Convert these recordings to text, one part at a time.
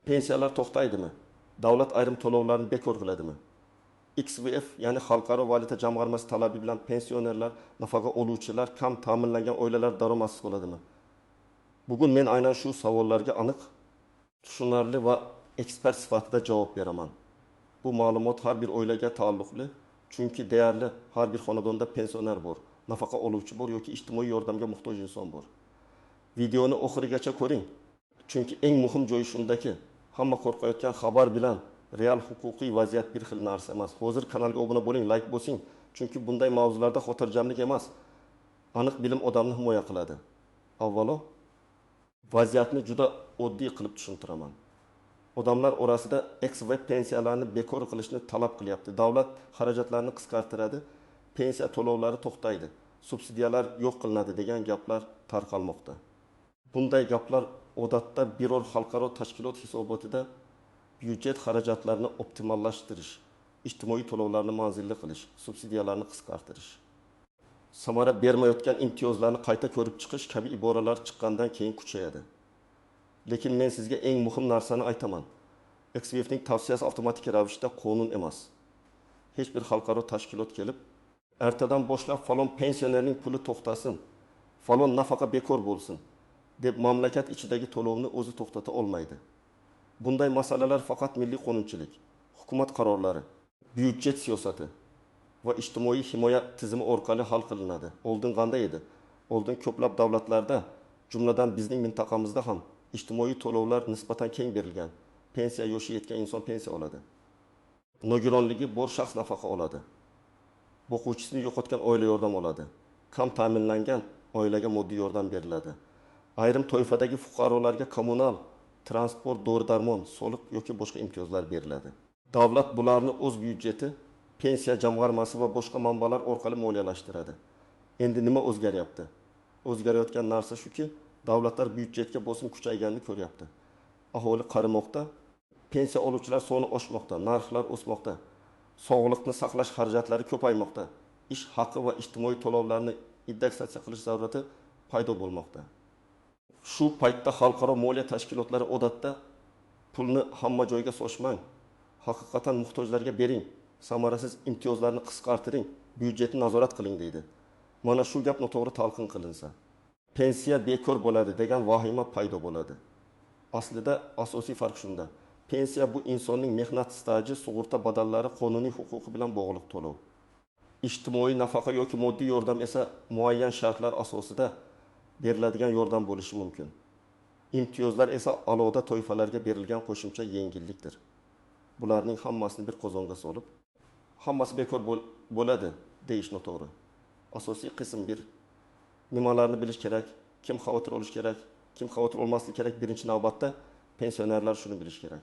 Pensiyalar to'xtaydimi? Davlat ayrim to'lovlarni bekor qiladimi? XVF, ya'ni Xalqaro valyuta jamg'armasi talabi bilan pensionerlar, nafaqa oluvchilar, kam ta'minlangan oilalar daromadsiz bo'ladimi? Bugun men aynan shu savollarga aniq, tushunarli va ekspert sifatida javob beraman. Bu ma'lumot har bir oilaga taalluqli, chunki deyarli har bir xonadonda pensioner bor, nafaqa oluvchi bor yoki ijtimoiy yordamga muhtoj inson bor. Videoni oxirigacha ko'ring, chunki eng muhim joyi shundaki, hamma qo'rqayotgan xabar bilan real huquqiy vaziyat bir xil narsa emas. Hozir kanalga obuna bo'ling, like bosing, chunki bunday mavzularda xotirjamlik emas, aniq bilim odamni himoya qiladi. Avvalo, vaziyatni juda oddiy qilib tushuntiraman. Odamlar orasida XVF pensiyalarni bekor qilishni talab qilyapti. Davlat xarajatlarni qisqartiradi, pensiya to'lovlari to'xtaydi, subsidiyalar yo'q qilinadi degan gaplar tarqalmoqda. Bunday gaplar odatda biror xalqaro tashkilot hisobotida byudjet xarajatlarini optimallashtirish, ijtimoiy to'lovlarni manzilli qilish, subsidiyalarni qisqartirish, samara bermayotgan imtiyozlarni qayta ko'rib chiqish kabi iboralar chiqqandan keyin kuchayadi. Lekin men sizga eng muhim narsani aytaman. XVF'ning tavsiyasi avtomatik ravishda qonun emas. Hech bir xalqaro tashkilot kelib, ertadan boshlab falon pensionerning puli to'xtasin, falon nafaqa bekor bo'lsin deb mamlakat ichidagi to'lovni o'zi to'xtata olmaydi. Bunday masalalar faqat milliy qonunchilik, hukumat qarorlari, byudjet siyosati va ijtimoiy himoya tizimi orqali hal qilinadi. Oldin qanday edi? Oldin ko'plab davlatlarda, jumladan bizning mintaqamizda ham ijtimoiy to'lovlar nisbatan keng berilgan. Pensiya yoshi yetgan inson pensiya oladi. Nogironligi bor shaxs nafaqa oladi. O'quvchisini yo'qotgan oila yordam oladi. Kam ta'minlangan oilaga moddiy yordam beriladi. Ayrim toifadagi fuqarolarga kommunal, transport, dori-darmon, soliq yoki boshqa imtiyozlar beriladi. Davlat bularni o'z byudjeti, pensiya jamg'armasi va boshqa manbalar orqali moliyalashtiradi. Endi nima o'zgaryapti? O'zgarayotgan narsa shuki, davlatlar byudjetga bosim kuchayganini ko'ryapti. Aholi qarimoqda, pensiya oluvchilar soni oshmoqda, narxlar o'smoqda, sog'liqni saqlash xarajatlari ko'paymoqda, ish haqi va ijtimoiy to'lovlarni indeksatsiya qilish zarurati paydo bo'lmoqda. Shu paytda xalqaro moliya tashkilotlari odatda pulni hamma joyga sochmang, haqiqatan muhtojlarga bering, samarasiz imtiyozlarni qisqartiring, byudjetni nazorat qiling deydi. Mana shu gap noto'g'ri talqin qilinsa, pensiya bekor bo'ladi degan vahima paydo bo'ladi. Aslida asosiy farq shunda. Pensiya bu insonning mehnat staji, sug'urta badallari, qonuniy huquqi bilan bog'liq to'lov. Ijtimoiy nafaqa yoki moddiy yordam esa muayyan shartlar asosida beriladigan yordam bo'lishi mumkin. Imtiyozlar esa alohida toifalarga berilgan qo'shimcha yengillikdir. Bularning hammasini bir qozonga solib, hammasi bekor bo'ladi deyish noto'g'ri. Asosiy qism 1. Nimalarni bilish kerak, kim xavotir olish kerak, kim xavotir olmasligi kerak? Birinchi navbatda pensionerlar shuni bilish kerak.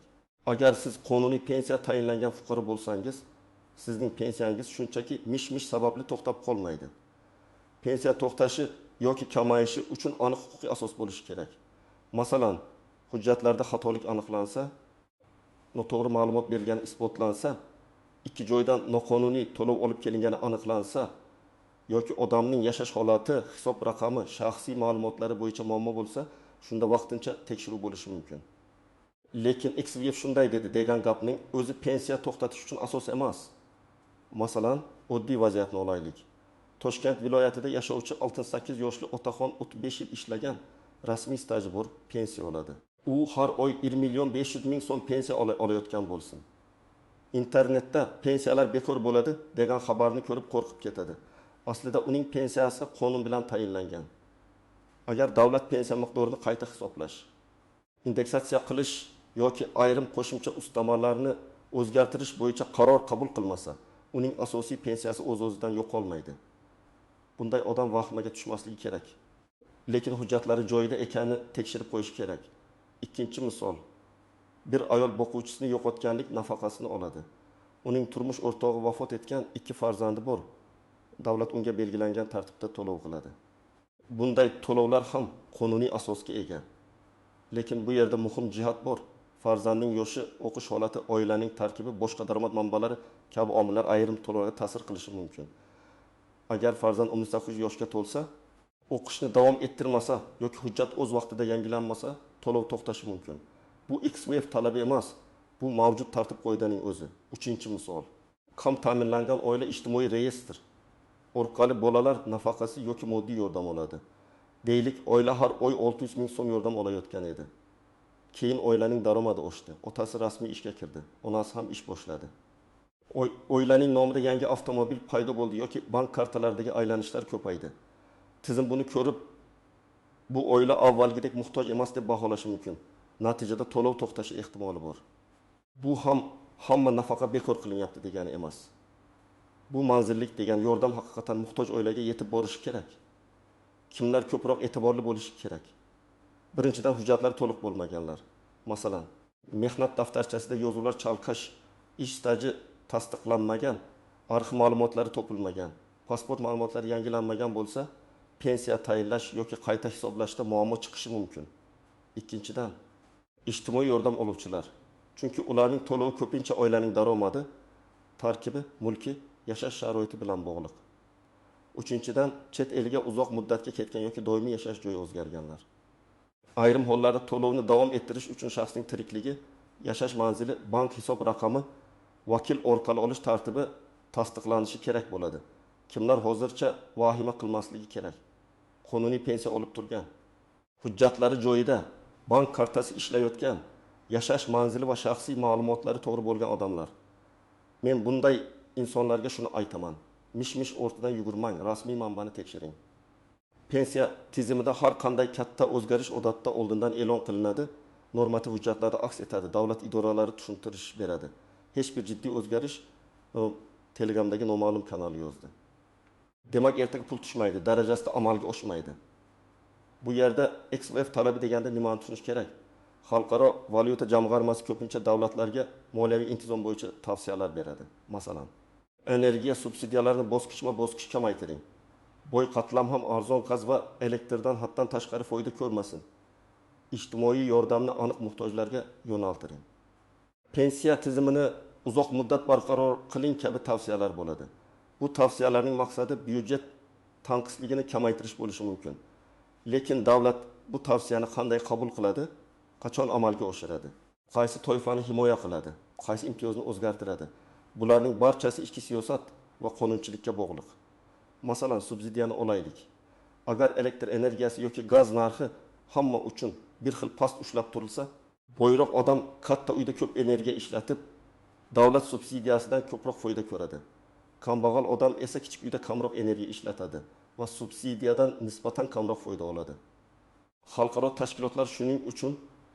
Agar siz qonuniy pensiya tayinlangan fuqaro bo'lsangiz, sizning pensiyangiz shunchaki mish-mish sababli to'xtab qolmaydi. Pensiya to'xtashi yoki kamayishi uchun aniq huquqiy asos bo'lishi kerak. Masalan, hujjatlarda xatolik aniqlansa, noto'g'ri ma'lumot berilgani isbotlansa, ikki joydan noqonuniy to'lov olib kelingani aniqlansa, yoki odamning yashash holati, hisob raqami, shaxsiy ma'lumotlari bo'yicha muammo bo'lsa, shunda vaqtincha tekshiruv bo'lishi mumkin. Lekin XVF shunday dedi degan gapning o'zi pensiya to'xtatish uchun asos emas. Masalan, oddiy vaziyatni olaylik. Toshkent viloyatida yashovchi 68 yoshli otaxon 35 yil ishlagan, rasmiy staji bor, pensiya oladi. U har oy 1.500.000 so'm pensiya olayotgan bo'lsin. Internetda pensiyalar bekor bo'ladi degan xabarni ko'rib qo'rqib ketadi. Aslida uning pensiyasi qonun bilan tayinlangan. Agar davlat pensiya miqdorini qayta hisoblash, indeksatsiya qilish yoki ayrim qo'shimcha ustamalarni o'zgartirish bo'yicha qaror qabul qilmasa, uning asosiy pensiyasi o'z-o'zidan yo'qolmaydi. Bunday odam vahimaga tushmasligi kerak. Lekin hujjatlari joyida ekanini tekshirib qo'yish kerak. Ikkinchi misol. Bir ayol boquvchisini yo'qotganlik nafaqasini oladi. Uning turmush o'rtog'i vafot etgan, 2 farzandi bor. Davlat unga belgilangan tartibda to'lov qiladi. Bunday to'lovlar ham qonuniy asosga ega. Lekin bu yerda muhim jihat bor. Farzandning yoshi, o'qish holati, oilaning tarkibi, boshqa daromad manbalari kabi omillar ayrim to'lovlarga ta'sir qilishi mumkin. Agar farzand 18 yoshga to'lsa, o'qishni davom ettirmasa yoki hujjat o'z vaqtida yangilanmasa, to'lov to'xtashi mumkin. Bu XVF talabi emas. Bu mavjud tartib qo'yganning o'zi. 3-misol. Kam ta'minlangan oila ijtimoiy reyestr orqali bolalar nafaqasi yoki moddiy yordam oladi. Deylik, oila har oy 600 ming so'm yordam olayotgan edi. Keyin oilaning daromadi oshdi. Otasi rasmiy ishga kirdi. Onasi ham ish boshladi. Oilaning nomida yangi avtomobil paydo bo'ldi yoki bank kartalaridagi aylanishlar ko'paydi. Tizim buni ko'rib, bu oila avvalgidek muhtoj emas deb baholashi mumkin. Natijada to'lov to'xtashi ehtimoli bor. Bu ham hamma nafaqa bekor qilinyapti degani emas. Bu manzillik degan yordam haqiqatan muhtoj oilaga yetib borishi kerak. Kimlar ko'proq e'tiborli bo'lishi kerak? Birinchidan, hujjatlar to'liq bo'lmaganlar. Masalan, mehnat daftarchasida yozuvlar chalkash, ish staji tasdiqlanmagan, arxiv ma'lumotlari topilmagan, pasport ma'lumotlari yangilanmagan bo'lsa, pensiya tayinlash yoki qayta hisoblashda muammo chiqishi mumkin. Ikkinchidan, ijtimoiy yordam oluvchilar. Chunki ularning to'lovi ko'pincha oilaning daromadi, tarkibi, mulki, yashash sharoiti bilan bog'liq. Uchinchidan, chet elga uzoq muddatga ketgan yoki doimiy yashash joyi o'zgarganlar. Ayrim hollarda to'lovni davom ettirish uchun shaxsning tirikligi, yashash manzili, bank hisob raqami, vakil orqali olish tartibi tasdiqlanishi kerak bo'ladi. Kimlar hozircha vahima qilmasligi kerak. Qonuniy pensiya olib turgan, hujjatlari joyida, bank kartasi ishlayotgan, yashash manzili va shaxsiy ma'lumotlari to'g'ri bo'lgan odamlar. Men bunday insonlarga shuni aytaman. Mish-mish o'rtadan yugurmang, rasmiy manbani tekshiring. Pensiya tizimida har qanday katta o'zgarish odatda oldindan e'lon qilinadi, normativ hujjatlarda aks etadi, davlat idoralari tushuntirish beradi. Hech bir jiddiy o'zgarish Telegramdagi noma'lum kanali yozdi. Demak, ertaga pul tushmaydi, darajasida amalga oshmaydi. Bu yerda XVF talabi deganda nimani tushunish kerak? Xalqaro valyuta jamg'armasi ko'pincha davlatlarga moliyaviy intizom bo'yicha tavsiyalar beradi. Masalan, energiya subsidiyalarini bosqichma-bosqich kamaytiring. Boy qatlam ham arzon gaz va elektrdan haddan tashqari foyda ko'rmasin. Ijtimoiy yordamni aniq muhtojlarga yo'naltiring. Pensiya tizimini uzoq muddat barqaror qiling kabi tavsiyalar bo'ladi. Bu tavsiyalarning maqsadi byudjet tanqisligini kamaytirish bo'lishi mumkin. Lekin davlat bu tavsiyani qanday qabul qiladi, qachon amalga oshiradi, qaysi toifani himoya qiladi, qaysi imtiyozni o'zgartiradi? Bularning barchasi ichki siyosat va qonunchilikka bog'liq. Masalan, subsidiyani olaylik. Agar elektr energiyasi yoki gaz narxi hamma uchun bir xil past ushlab turilsa, boyroq odam katta uyda ko'p energiya ishlatib, davlat subsidiyasidan ko'proq foyda ko'radi. Kambag'al odam esa kichik uyda kamroq energiya ishlatadi va subsidiyadan nisbatan kamroq foyda oladi. Xalqaro tashkilotlar shuning uchun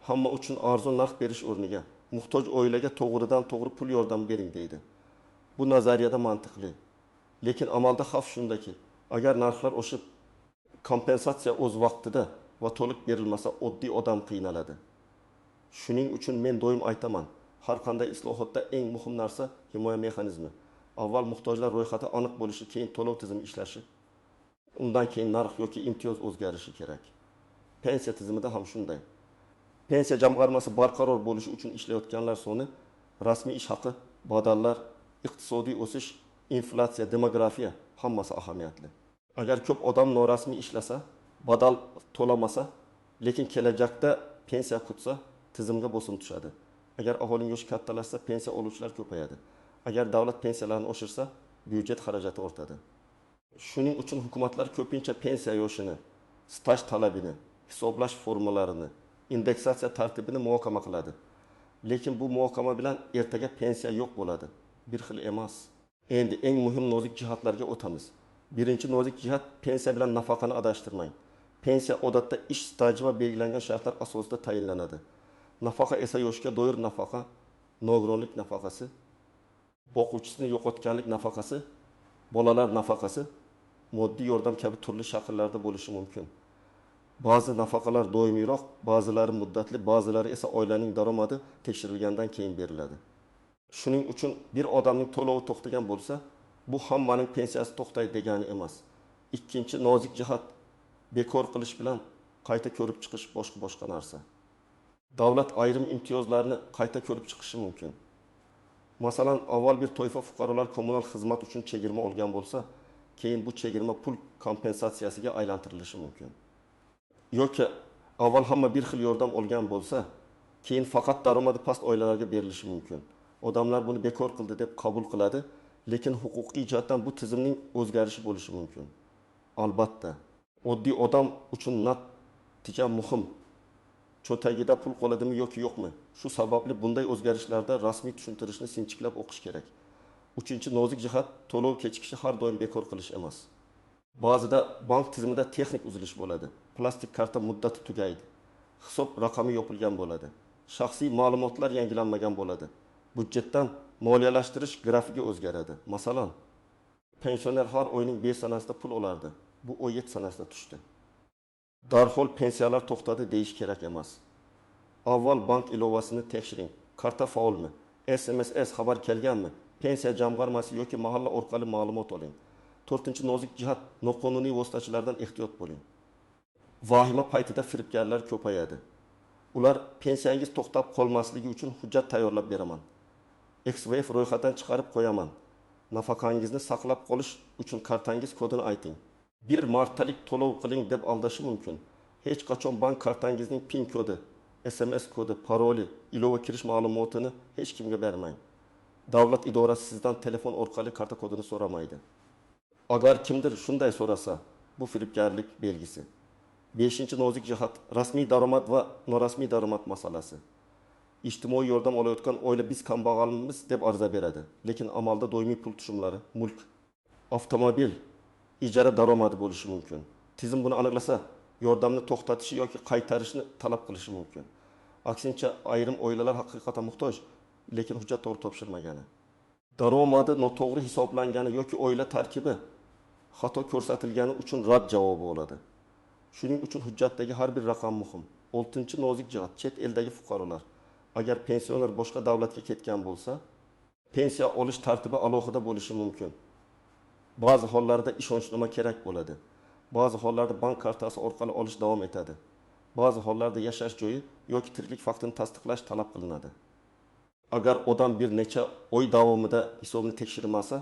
hamma uchun arzon narx berish o'rniga muhtoj oilaga to'g'ridan-to'g'ri pul yordam bering deydi. Bu nazariyada mantiqli. Lekin amalda xavf shundaki, agar narxlar oshib, kompensatsiya o'z vaqtida va to'liq berilmasa, oddiy odam qiynaladi. Shuning uchun men doim aytaman, har qanday islohotda eng muhim narsa himoya mexanizmi. Avval muhtojlar ro'yxati aniq bo'lishi, keyin to'lov tizimi ishlashi, undan keyin narx yoki imtiyoz o'zgarishi kerak. Pensiya tizimida ham shunday. Pensiya jamg'armasi barqaror bo'lishi uchun ishlayotganlar soni, rasmiy ish haqi, badallar, iqtisodiy o'sish, inflyatsiya, demografiya hammasi ahamiyatli. Agar ko'p odam norasmiy ishlasa, badal to'lamasa, lekin kelajakda pensiya kutsa, tizimga bosim tushadi. Agar aholining yoshi kattalashsa, pensiya oluvchilar ko'payadi. Agar davlat pensiyalarni oshirsa, byudjet xarajati ortadi. Shuning uchun hukumatlar ko'pincha pensiya yoshini, staj talabini, hisoblash formularini, indeksatsiya tartibini muhokama qiladi. Lekin bu muhokama bilan ertaga pensiya yo'q bo'ladi. Bir xil emas. Endi eng muhim nozik jihatlarga o'tamiz. Birinchi nozik jihat, pensiya bilan nafaqani adashtirmang. Pensiya odatda ish staji va belgilangan shartlar asosida tayinlanadi. Nafaqa esa yoshga doir nafaqa, nogironlik nafaqasi, boquvchisini yo'qotganlik nafaqasi, bolalar nafaqasi, moddiy yordam kabi turli shakllarda bo'lishi mumkin. Ba'zi nafaqalar doimiyroq, ba'zilari muddatli, ba'zilari esa oilaning daromadi tekshirilgandan keyin beriladi. Shuning uchun bir odamning to'lovi to'xtagan bo'lsa, bu hammaning pensiyasi to'xtaydi degani emas. Ikkinchi nozik jihat, bekor qilish bilan qayta ko'rib chiqish boshqa narsa. Davlat ayrim imtiyozlarni qayta ko'rib chiqishi mumkin. Masalan, avval bir toifa fuqarolar kommunal xizmat uchun chegirma olgan bo'lsa, keyin bu chegirma pul kompensatsiyasiga aylantirilishi mumkin. Yoki avval hamma bir xil yordam olgan bo'lsa, Keyin faqat daromadi past oilalarga berilishi mumkin. Odamlar buni bekor qildi deb qabul qiladi, lekin huquqiy jihatdan bu tizimning o'zgarishi bo'lishi mumkin. Albatta, oddiy odam uchun natija muhim. Cho'tagida pul qoladimi yoki yo'qmi? Shu sababli bunday o'zgarishlarda rasmiy tushuntirishni sinchiklab o'qish kerak. Uchinchi nozik jihat to'lov kechikishi har doim bekor qilish emas. Ba'zida bank tizimida texnik uzilish bo'ladi. Plastik karta muddati tugaydi. Hisob raqami yopilgan bo'ladi. Shaxsiy ma'lumotlar yangilanmagan bo'ladi. Budjetdan moliyalashtirish grafigi o'zgaradi. Masalan, pensioner har oyning 5 sanasida pul olardi. Bu oy 7 sanasida tushdi. Darhol pensiyalar to'xtadi deyish kerak emas. Avval bank ilovasini tekshiring. Karta faolmi? SMS xabar kelganmi? Pensiya jamg'armasi yoki mahalla orqali ma'lumot oling. 4-nozik jihat noqonuniy vositachilardan ehtiyot bo'ling. Vahima paytida firibgarlar ko'payadi. Ular pensiyangiz to'xtab qolmasligi uchun hujjat tayyorlab beraman. XVF ro'yxatdan chiqarib qo'yaman. Nafaqangizni saqlab qolish uchun kartangiz kodini ayting. Bir martalik to'lov qiling deb aldashi mumkin. Hech qachon bank kartangizning PIN kodi, SMS kodi, paroli, ilova kirish ma'lumotini hech kimga bermang. Davlat idorasi sizdan telefon orqali karta kodini so'ramaydi. Agar kimdir shunday so'rasa, bu firibgarlik belgisi. 5-nozik jihat rasmiy daromad va norasmiy daromad masalasi. Ijtimoiy yordam olayotgan oila biz kambag'almiz deb ariza beradi, lekin amalda doimiy pul tushumlari, mulk, avtomobil ijara daromadi bo'lishi mumkin. Tizim buni aniqlasa, yordamni to'xtatishi yoki qaytarishni talab qilishi mumkin. Aksincha, ayrim oilalar haqiqatan muhtoj, lekin hujjat to'g'ri topshirmagani. Daromadi noto'g'ri hisoblangani yoki oila tarkibi xato ko'rsatilgani uchun rad javobi bo'ladi. Shuning uchun hujjatdagi har bir raqam muhim. 6-nozik jihat chet eldagi fuqarolar. Agar pensioner boshqa davlatga ketgan bo'lsa, pensiya olish tartibi alohida bo'lishi mumkin. Ba'zi hollarda ishonchnoma kerak bo'ladi. Ba'zi hollarda bank kartasi orqali olish davom etadi. Ba'zi hollarda yashash joyi yoki tiriklik faktini tasdiqlash talab qilinadi. Agar odam bir necha oy davomida hisobni tekshirmasa,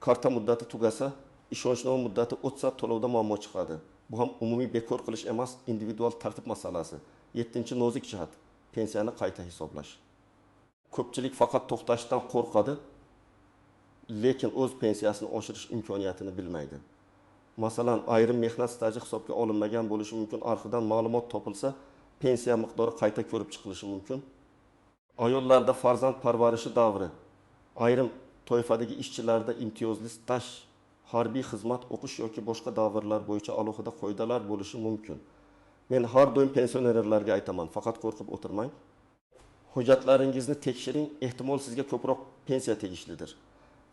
karta muddati tugasa, ishonchnoma muddati o'tsa to'lovda muammo chiqadi. Bu ham umumiy bekor qilish emas, individual tartib masalasi. 7-nozik jihat pensiyani qayta hisoblash. Ko'pchilik faqat to'xtashdan qo'rqadi, lekin o'z pensiyasini oshirish imkoniyatini bilmaydi. Masalan, ayrim mehnat staji hisobga olinmagan bo'lishi mumkin, arxidan ma'lumot topilsa, pensiya miqdori qayta ko'rib chiqilishi mumkin. Ayollarda farzand parvarishi davri, ayrim toifadagi ishchilarda imtiyozli staj, harbiy xizmat, o'qish yoki boshqa davrlar bo'yicha alohida qoidalar bo'lishi mumkin. Men har doim pensionerlarga aytaman, faqat qo'rqib o'tirmang. Hujjatlaringizni tekshiring, ehtimol sizga ko'proq pensiya tegishlidir.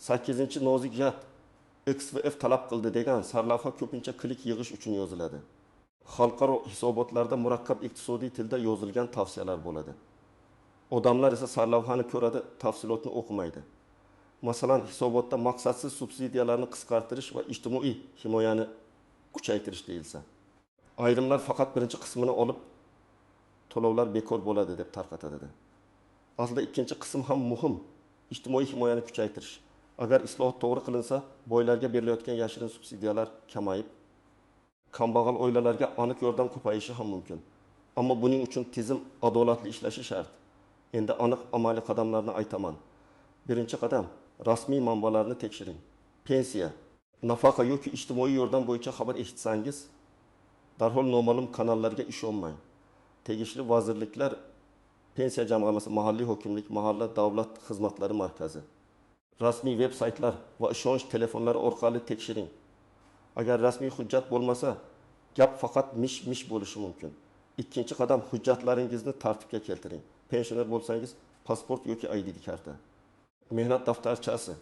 8-nozik jihat XVF talab qildi degan sarlavha ko'pincha klik yig'ish uchun yoziladi. Xalqaro hisobotlarda murakkab iqtisodiy tilda yozilgan tavsiyalar bo'ladi. Odamlar esa sarlavhani ko'radi, tafsilotni o'qimaydi. Masalan, hisobotda maqsadsiz subsidiyalarni qisqartirish va ijtimoiy himoyani kuchaytirish deyilsa, ayrimlar faqat birinchi qismini olib to'lovlar bekor bo'ladi deb tarqatadi. Aslida ikkinchi qism ham muhim, ijtimoiy himoyani kuchaytirish. Agar islohot to'g'ri qilinsa, boylarga berilayotgan yashirin subsidiyalar kamayib, kambag'al oilalarga aniq yordam ko'payishi ham mumkin. Ammo buning uchun tizim adolatli ishlashi shart. Endi aniq amaliy qadamlarni aytaman. Birinchi qadam, rasmiy manbalarni tekshiring. Pensiya, nafaqa yoki ijtimoiy yordam bo'yicha xabar eshitsangiz, darhol noma'lum kanallarga ishonmang. Tegishli vazirliklar, pensiya jamg'armasi, mahalliy hokimlik, mahalla davlat xizmatlari markazi, rasmiy veb-saytlar va ishonch telefonlari orqali tekshiring. Agar rasmiy hujjat bo'lmasa, gap faqat mish-mish bo'lishi mumkin. Ikkinchi qadam, hujjatlaringizni tartibga keltiring. Pensioner bo'lsangiz, pasport yoki ID karta, mehnat daftarchasi,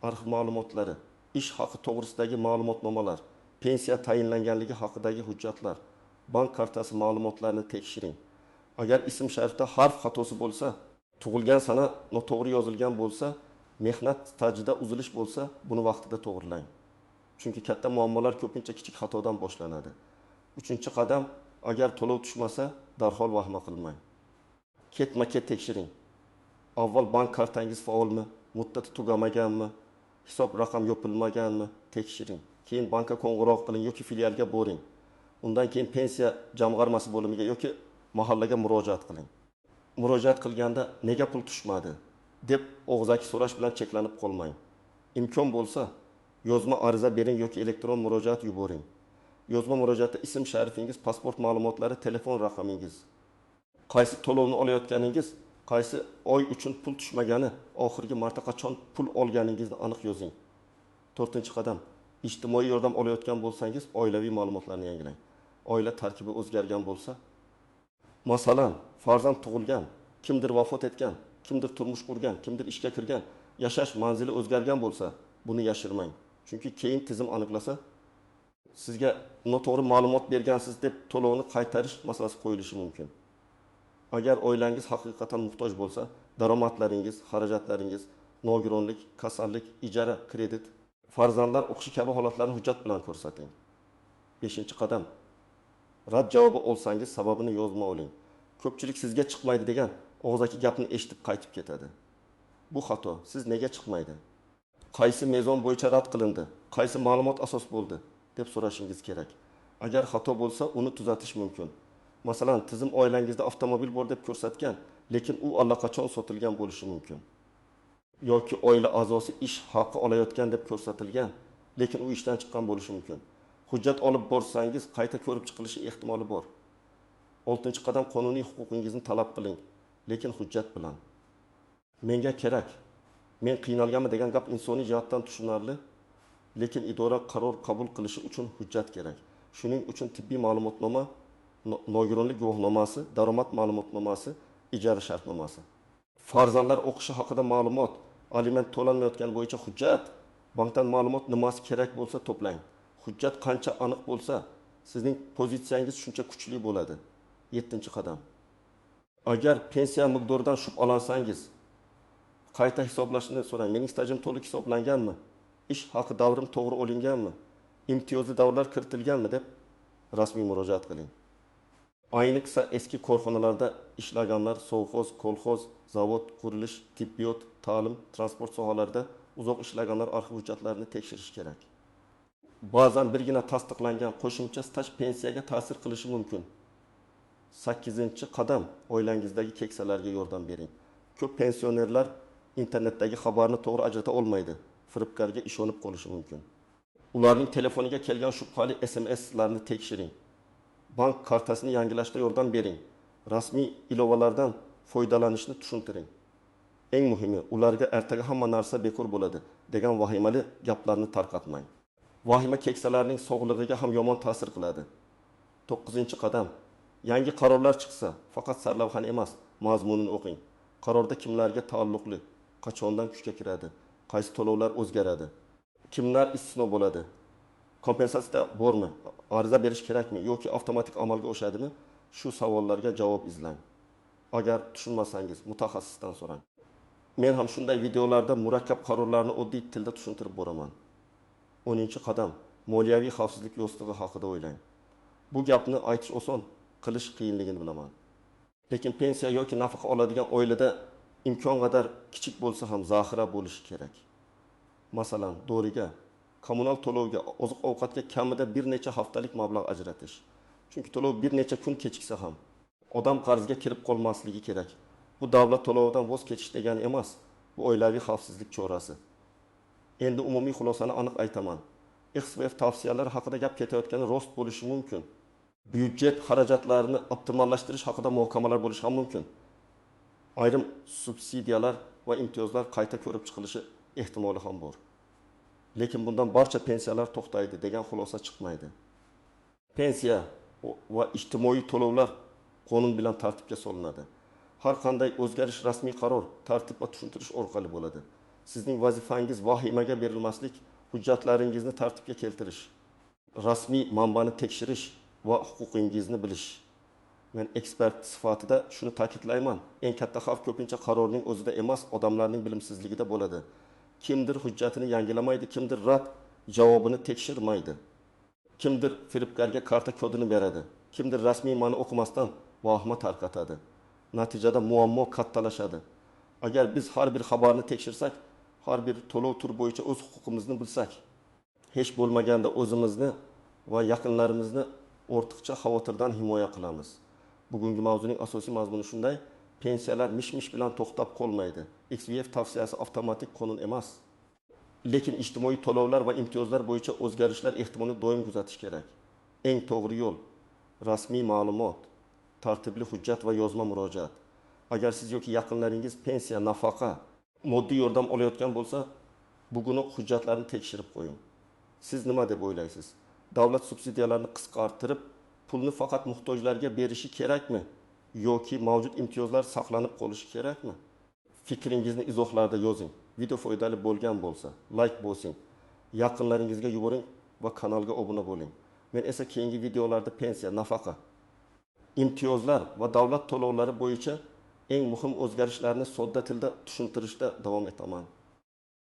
arxiv ma'lumotlari, ish haqi to'g'risidagi ma'lumotnomalar, pensiya tayinlanganligi haqidagi hujjatlar, bank kartasi ma'lumotlarini tekshiring. Agar ism sharifda harf xatosi bo'lsa, tug'ilgan sana noto'g'ri yozilgan bo'lsa, mehnat stajida uzilish bo'lsa, buni vaqtida to'g'rilang. Chunki katta muammolar ko'pincha kichik xatodan boshlanadi. Uchinchi qadam, agar to'lov tushmasa, darhol vahima qilmang. Ketma-ket tekshiring. Avval bank kartangiz faolmi, muddati tugamaganmi, hisob raqam yopilmaganmi, tekshiring. Keyin bankka qo'ng'iroq qiling yoki filialga boring. Undan keyin pensiya jamg'armasi bo'limiga yoki mahallaga murojaat qiling. murojaat qilganda nega pul tushmadi deb og'zaki so'rash bilan cheklanib qolmang. Imkon bo'lsa, yozma ariza bering yoki elektron murojaat yuboring. Yozma murojaatda ism sharifingiz, pasport ma'lumotlari, telefon raqamingiz, qaysi to'lovni olayotganingiz, qaysi oy uchun pul tushmagani, oxirgi marta qachon pul olganingizni aniq yozing. 4-qadam. Ijtimoiy yordam olayotgan bo'lsangiz, oilaviy ma'lumotlarni yangilang. Oila tarkibi o'zgargan bo'lsa, masalan, farzand tug'ilgan, kimdir vafot etgan, kimdir turmush qurgan, kimdir ishga kirgan, yashash manzili o'zgargan bo'lsa, buni yashirmang. Chunki keyin tizim aniqlasa, sizga noto'g'ri ma'lumot bergansiz deb to'lovni qaytarish masalasi qo'yilishi mumkin. Agar oilangiz haqiqatan muhtoj bo'lsa, daromadlaringiz, xarajatlaringiz, nogironlik, kasallik, ijara, kredit, farzandlar o'qishi kabi holatlarni hujjat bilan ko'rsating. 5-qadam. Rad javobi olsangiz, sababini yozma oling. Ko'pchilik sizga chiqmaydi degan og'zaki gapni eshitib qaytib ketadi. Bu xato. Siz nega chiqmaydi? Qaysi mezon bo'yicha rad qilindi? Qaysi ma'lumot asos bo'ldi deb so'rashingiz kerak. Agar xato bo'lsa, uni tuzatish mumkin. Masalan, tizim oilangizda avtomobil bor deb ko'rsatgan, lekin u allaqachon sotilgan bo'lishi mumkin. Yoki oila a'zosi ish haqi olayotgan deb ko'rsatilgan, lekin u ishdan chiqqan bo'lishi mumkin. Hujjat olib borsangiz, qayta ko'rib chiqilishi ehtimoli bor. 6-qadam, qonuniy huquqingizni talab qiling, lekin hujjat bilan. Menga kerak, men qiynalganman degan gap insoniy jihatdan tushunarli, lekin idora qaror qabul qilishi uchun hujjat kerak. Shuning uchun tibbiy ma'lumotnoma, nogironlik guvohnomasi, daromad ma'lumotnomasi, ijara shartnomasi. Farzandlar o'qishi haqida ma'lumot, aliment to'lanmayotgani bo'yicha hujjat, bankdan ma'lumot nimasi kerak bo'lsa to'plang. Hujjat qancha aniq bo'lsa, sizning pozitsiyangiz shuncha kuchli bo'ladi. 7-qadam. Agar pensiya miqdoridan shubhalansangiz, qayta hisoblashni so'rang. Mening stajim to'liq hisoblanganmi? Ish haqi davrim to'g'ri olinganmi? Imtiyozli davrlar kiritilganmi deb rasmiy murojaat qiling. Ayniqsa eski korxonalarda ishlaganlar, sovxoz, kolxoz, zavod, qurilish, tibbiyot, ta'lim, transport sohalarida uzoq ishlaganlar arxiv hujjatlarini tekshirish kerak. Ba'zan birgina tasdiqlangan qo'shimcha staj pensiyaga ta'sir qilishi mumkin. 8-qadam, oilangizdagi keksalarga yordam bering. Ko'p pensionerlar internetdagi xabarni to'g'ri ajrata olmaydi. Firibgarga ishonib qolishi mumkin. Ularning telefoniga kelgan shubhali SMS'larni tekshiring. Bank kartasini yangilashda yordam bering. Rasmiy ilovalardan foydalanishni tushuntiring. Eng muhimi, ularga ertaga hamma narsa bekor bo'ladi degan vahimali gaplarni tarqatmang. Vahima keksalarning sog'lig'iga ham yomon ta'sir qiladi. 9-qadam. Yangi qarorlar chiqsa, faqat sarlavhani emas, mazmunini o'qing. Qarorda kimlarga taalluqli, qachondan kuchga kiradi, qaysi to'lovlar o'zgaradi, kimlar istisno bo'ladi, kompensatsiya bormi, ariza berish kerakmi yoki avtomatik amalga oshadimi? Shu savollarga javob izlang. Agar tushunmasangiz, mutaxassisdan so'rang. Men ham shunday videolarda murakkab qarorlarni oddiy tilda tushuntirib boraman. 10-qadam. Moliyaviy xavfsizlik yostiqi haqida o'ylang. Bu gapni aytish oson, qilish qiyinligini bilaman. Lekin pensiya yoki nafaqa oladigan oilada imkon qadar kichik bo'lsa ham zaxira bo'lishi kerak. Masalan, doriga, kommunal to'lovga, oziq-ovqatga kamida bir necha haftalik mablag' ajratish. Chunki to'lov bir necha kun kechiksa ham odam qarzga kirib qolmasligi kerak. Bu davlat to'lovidan voz kechish degani emas, bu oilaviy xavfsizlik chorasi. Endi umumiy xulosani aniq aytaman. XVF tavsiyalari haqida gap ketayotgani rost bo'lishi mumkin. Byudjet xarajatlarini optimallashtirish haqida muhokamalar bo'lishi ham mumkin. Ayrim subsidiyalar va imtiyozlar qayta ko'rib chiqilishi ehtimoli ham bor. Lekin bundan barcha pensiyalar to'xtaydi degan xulosa chiqmaydi. Pensiya va ijtimoiy to'lovlar qonun bilan tartibga solinadi. Har qanday o'zgarish rasmiy qaror, tartib va tushuntirish orqali bo'ladi. Sizning vazifangiz vahimaga berilmaslik, hujjatlaringizni tartibga keltirish, rasmiy manbani tekshirish va huquqingizni bilish. Men ekspert sifatida shuni ta'kidlayman. Eng katta xavf ko'pincha qarorning o'zida emas, odamlarning bilimsizligida bo'ladi. Kimdir hujjatini yangilamaydi, kimdir rad javobini tekshirmaydi. Kimdir firibgarga karta kodini beradi, kimdir rasmiy ma'ni o'qimasdan vahima tarqatadi. Natijada muammo kattalashadi. Agar biz har bir xabarni tekshirsak, har bir to'lov turi bo'yicha o'z huquqimizni bilsak, hech bo'lmaganda o'zimizni va yaqinlarimizni ortiqcha xavotirdan himoya qilamiz. Bugungi mavzuning asosiy mazmuni shunday. Pensiyalar mish-mish bilan to'xtab qolmaydi. XVF tavsiyasi avtomatik qonun emas. Lekin ijtimoiy to'lovlar va imtiyozlar bo'yicha o'zgarishlar ehtimolini doim kuzatish kerak. Eng to'g'ri yo'l rasmiy ma'lumot, tartibli hujjat va yozma murojaat. Agar siz yoki yaqinlaringiz pensiya, nafaqa, moddiy yordam olayotgan bo'lsa, bugunoq hujjatlarni tekshirib qo'ying. Siz nima deb o'ylaysiz? Davlat subsidiyalarni qisqartirib, pulni faqat muhtojlarga berishi kerakmi? Yoki mavjud imtiyozlar saqlanib qolishi kerakmi? Fikringizni izohlarda yozing. Video foydali bo'lgan bo'lsa, like bosing, yaqinlaringizga yuboring va kanalga obuna bo'ling. Men esa keyingi videolarda pensiya, nafaqa, imtiyozlar va davlat to'lovlari bo'yicha eng muhim o'zgarishlarni sodda tilda tushuntirishda davom etaman.